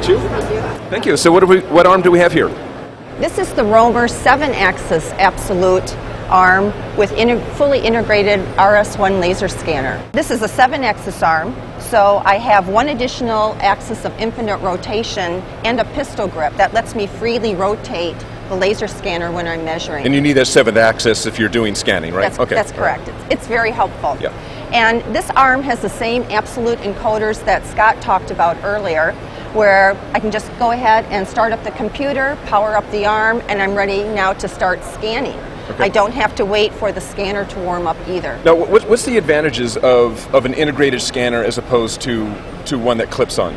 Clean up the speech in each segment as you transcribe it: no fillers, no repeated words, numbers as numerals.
meet you. Thank you. So what arm do we have here? This is the ROMER 7-axis absolute arm with fully integrated RS1 laser scanner. This is a 7-axis arm, so I have one additional axis of infinite rotation and a pistol grip that lets me freely rotate the laser scanner when I'm measuring. And you need that 7th axis if you're doing scanning, right? That's correct. Right. It's very helpful. Yeah. And this arm has the same absolute encoders that Scott talked about earlier, where I can just go ahead and start up the computer, power up the arm, and I'm ready now to start scanning. Okay. I don't have to wait for the scanner to warm up either. Now, what's the advantages of an integrated scanner as opposed to one that clips on?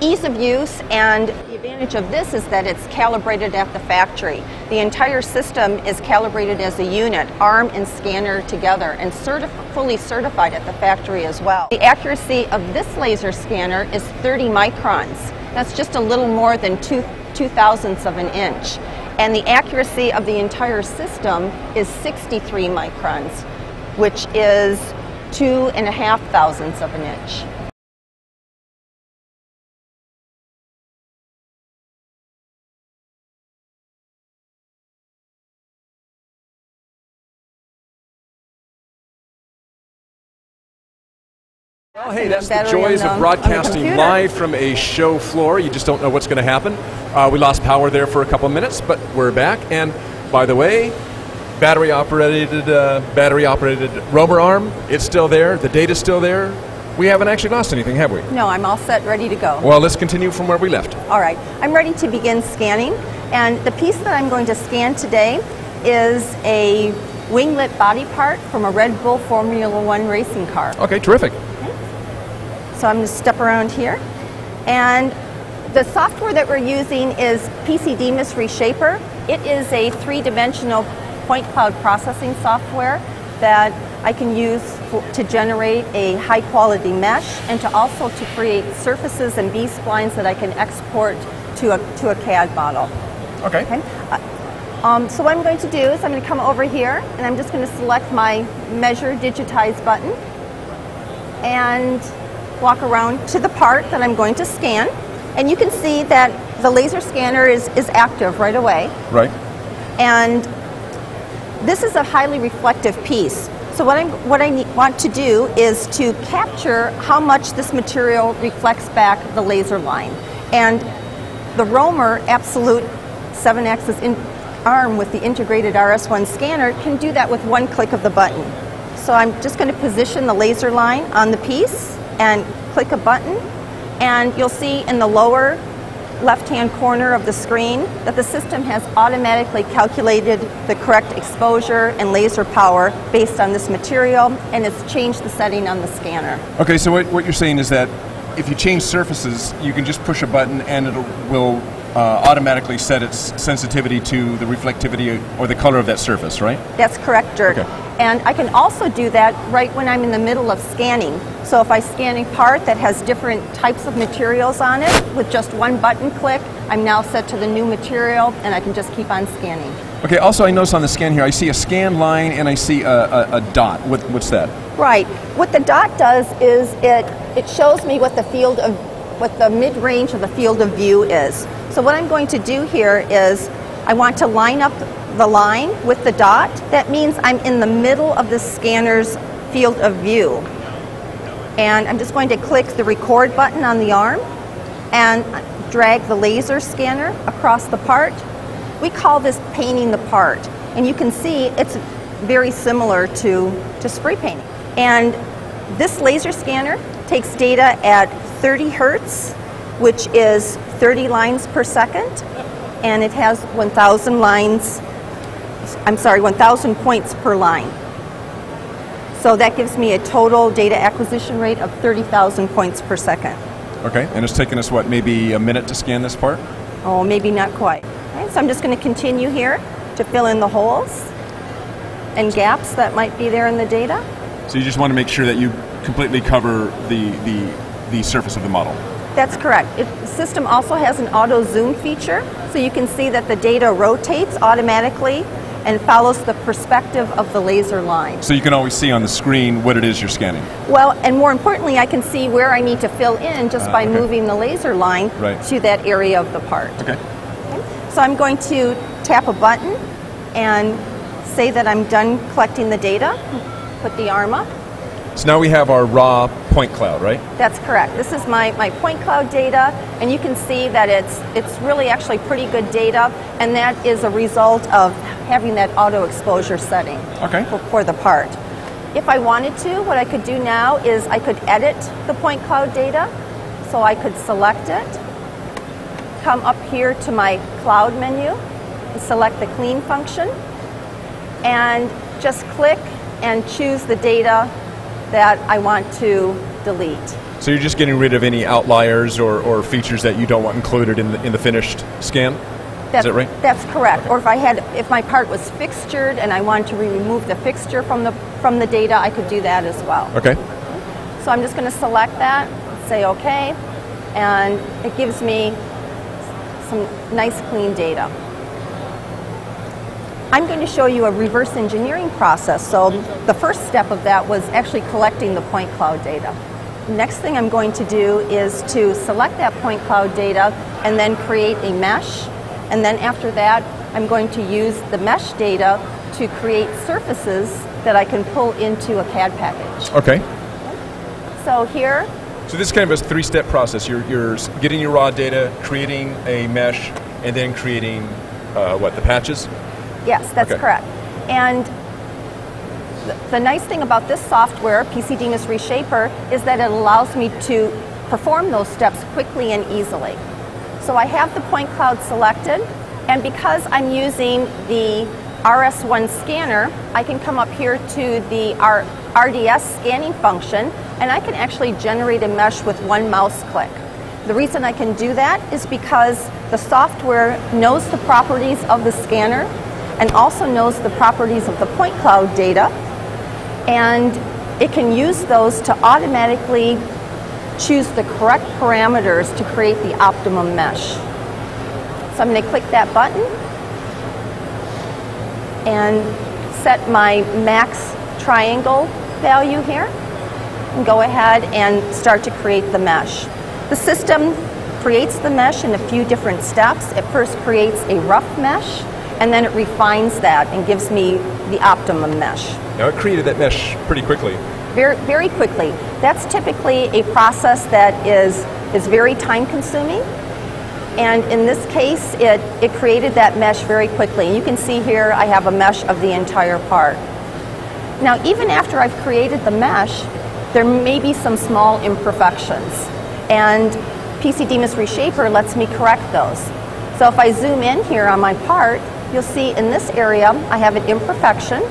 Ease of use, and the advantage of this is that it's calibrated at the factory. The entire system is calibrated as a unit, arm and scanner together, and fully certified at the factory as well. The accuracy of this laser scanner is 30 microns. That's just a little more than 2/2000ths of an inch. And the accuracy of the entire system is 63 microns, which is 2.5 thousandths of an inch. Well, hey, that's the joys of broadcasting live from a show floor. You just don't know what's going to happen. We lost power there for a couple minutes, but we're back. And by the way, battery-operated ROMER arm, it's still there. The data's still there. We haven't actually lost anything, have we? No, I'm all set, ready to go. Well, let's continue from where we left. All right, I'm ready to begin scanning. And the piece that I'm going to scan today is a winglet body part from a Red Bull Formula One racing car. Okay, terrific. So I'm going to step around here. And the software that we're using is PCDMIS Reshaper. It is a 3-dimensional point cloud processing software that I can use to generate a high quality mesh and to create surfaces and B-splines that I can export to a CAD model. Okay. So what I'm going to do is I'm going to come over here and I'm just going to select my Measure Digitize button and walk around to the part that I'm going to scan. And you can see that the laser scanner is active right away. Right. And this is a highly reflective piece. So what I want to do is to capture how much this material reflects back the laser line. And the ROMER Absolute 7-axis arm with the integrated RS1 scanner can do that with one click of the button. So I'm just going to position the laser line on the piece and click a button, and you'll see in the lower left-hand corner of the screen that the system has automatically calculated the correct exposure and laser power based on this material, and it's changed the setting on the scanner. Okay, so what you're saying is that if you change surfaces, you can just push a button and it will automatically set its sensitivity to the reflectivity or the color of that surface, right? That's correct, Dirk. Okay. And I can also do that right when I'm in the middle of scanning. So if I scan a part that has different types of materials on it, with just one button click, I'm now set to the new material and I can just keep on scanning. Okay, also I notice on the scan here, I see a scan line and I see a dot. What's that? Right. What the dot does is it shows me what the mid-range of the field of view is. So what I'm going to do here is I want to line up the line with the dot. That means I'm in the middle of the scanner's field of view. And I'm just going to click the record button on the arm and drag the laser scanner across the part. We call this painting the part. And you can see it's very similar to spray painting. And this laser scanner takes data at 30 hertz, which is 30 lines per second, and it has 1,000 points per line. So that gives me a total data acquisition rate of 30,000 points per second. Okay, and it's taken us, what, maybe a minute to scan this part? Oh, maybe not quite. Okay, so I'm just going to continue here to fill in the holes and gaps that might be there in the data. So you just want to make sure that you completely cover the surface of the model? That's correct. The system also has an auto zoom feature, so you can see that the data rotates automatically and follows the perspective of the laser line. So you can always see on the screen what it is you're scanning. Well, and more importantly, I can see where I need to fill in just by moving the laser line to that area of the part. Okay. So I'm going to tap a button and say that I'm done collecting the data. Put the arm up. So now we have our raw point cloud, right? That's correct. This is my point cloud data, and you can see that it's really actually pretty good data, and that is a result of having that auto exposure setting for the part. If I wanted to, what I could do now is I could edit the point cloud data. So I could select it, come up here to my cloud menu, and select the clean function, and just click and choose the data that I want to delete. So you're just getting rid of any outliers or features that you don't want included in the finished scan? Is that right? That's correct. Or if my part was fixtured and I wanted to remove the fixture from the data, I could do that as well. Okay. So I'm just going to select that, say OK, and it gives me some nice clean data. I'm going to show you a reverse engineering process. So the first step of that was actually collecting the point cloud data. Next thing I'm going to do is to select that point cloud data and then create a mesh. And then after that, I'm going to use the mesh data to create surfaces that I can pull into a CAD package. Okay. So here. So this is kind of a three-step process. You're getting your raw data, creating a mesh, and then creating the patches? Yes, that's correct. And the nice thing about this software, PC Demus Reshaper, is that it allows me to perform those steps quickly and easily. So I have the point cloud selected, and because I'm using the RS1 scanner, I can come up here to the RDS scanning function, and I can actually generate a mesh with one mouse click. The reason I can do that is because the software knows the properties of the scanner and also knows the properties of the point cloud data, and it can use those to automatically choose the correct parameters to create the optimum mesh. So I'm going to click that button and set my max triangle value here and go ahead and start to create the mesh. The system creates the mesh in a few different steps. It first creates a rough mesh, and then it refines that and gives me the optimum mesh. Now it created that mesh pretty quickly. Very, very quickly. That's typically a process that is very time consuming. And in this case, it created that mesh very quickly. And you can see here I have a mesh of the entire part. Now, even after I've created the mesh, there may be some small imperfections. And PC Demus Reshaper lets me correct those. So if I zoom in here on my part, you'll see in this area I have an imperfection.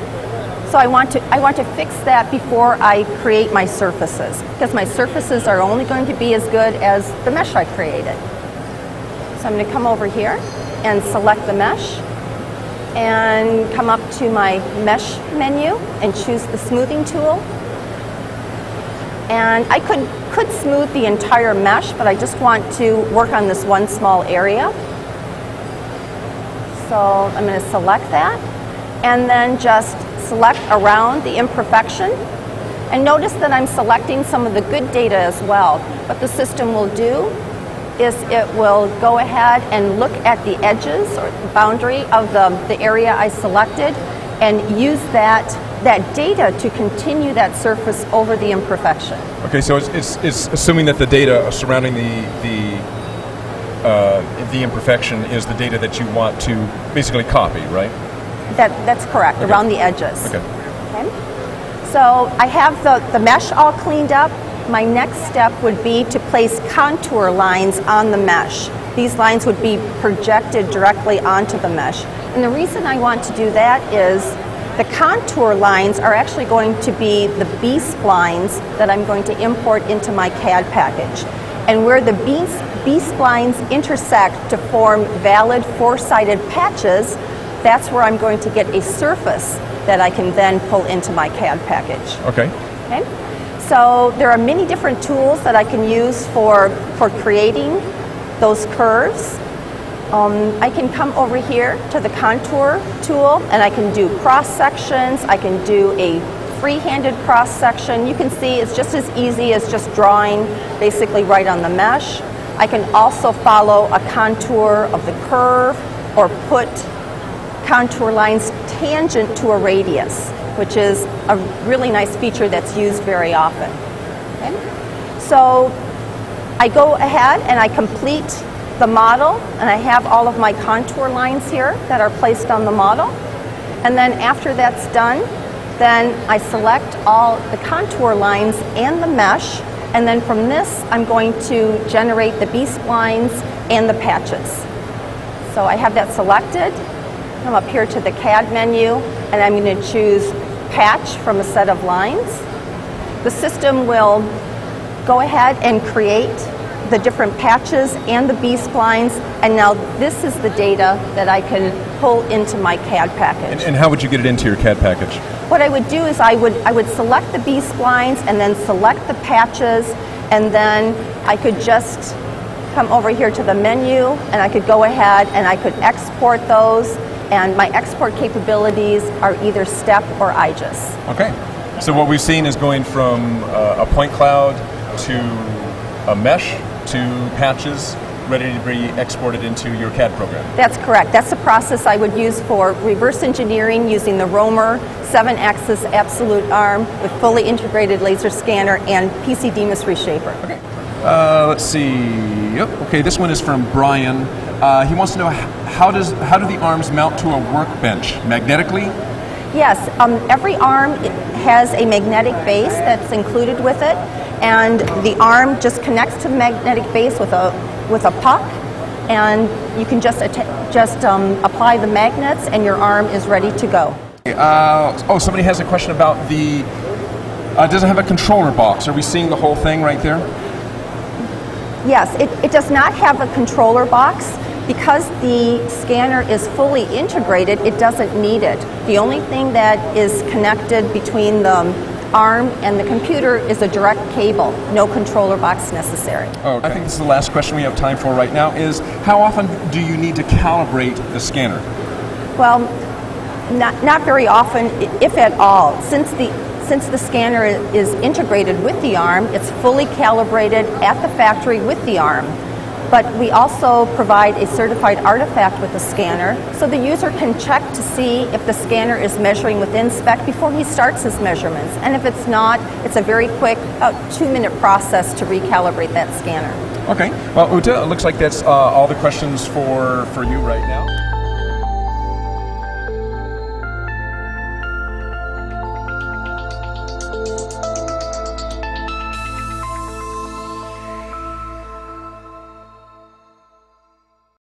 So I want to fix that before I create my surfaces, because my surfaces are only going to be as good as the mesh I created. So I'm going to come over here and select the mesh and come up to my mesh menu and choose the smoothing tool. And I could smooth the entire mesh, but I just want to work on this one small area. So I'm going to select that and then just select around the imperfection. And notice that I'm selecting some of the good data as well. What the system will do is it will go ahead and look at the edges or the boundary of the area I selected and use that data to continue that surface over the imperfection. Okay, so it's assuming that the data surrounding the imperfection is the data that you want to basically copy, right? That's correct, okay. Around the edges. Okay. So I have the mesh all cleaned up. My next step would be to place contour lines on the mesh. These lines would be projected directly onto the mesh. And the reason I want to do that is the contour lines are actually going to be the B-splines that I'm going to import into my CAD package. And where the B-splines intersect to form valid four-sided patches, that's where I'm going to get a surface that I can then pull into my CAD package. Okay. So there are many different tools that I can use for creating those curves. I can come over here to the contour tool and I can do cross sections. I can do a free-handed cross section. You can see it's just as easy as just drawing basically right on the mesh. I can also follow a contour of the curve or put contour lines tangent to a radius, which is a really nice feature that's used very often. Okay? So I go ahead and I complete the model, and I have all of my contour lines here that are placed on the model. And then after that's done, then I select all the contour lines and the mesh, and then from this I'm going to generate the B-splines and the patches. So I have that selected. I'm up here to the CAD menu, and I'm going to choose patch from a set of lines. The system will go ahead and create the different patches and the B-splines, and now this is the data that I can pull into my CAD package. And how would you get it into your CAD package? What I would do is I would select the B-splines and then select the patches, and then I could just come over here to the menu and I could go ahead and I could export those, and my export capabilities are either STEP or IGES. Okay, so what we've seen is going from a point cloud to a mesh to patches ready to be exported into your CAD program. That's correct. That's the process I would use for reverse engineering using the ROMER 7-axis absolute arm with fully integrated laser scanner and PC DMIS reshaper. Okay. Let's see. Yep. Okay, this one is from Brian. He wants to know how do the arms mount to a workbench? Magnetically? Yes. Every arm has a magnetic base that's included with it, and the arm just connects to the magnetic base with a puck, and you can just apply the magnets, and your arm is ready to go. Oh, somebody has a question about the. Does it have a controller box? Are we seeing the whole thing right there? Yes, it does not have a controller box. Because the scanner is fully integrated, it doesn't need it. The only thing that is connected between the arm and the computer is a direct cable. No controller box necessary. Okay. I think this is the last question we have time for right now, is how often do you need to calibrate the scanner? Well, not very often, if at all. Since the scanner is integrated with the arm, it's fully calibrated at the factory with the arm. But we also provide a certified artifact with the scanner, so the user can check to see if the scanner is measuring within spec before he starts his measurements. And if it's not, it's a very quick 2-minute process to recalibrate that scanner. Okay. Well, Uta, it looks like that's all the questions for you right now.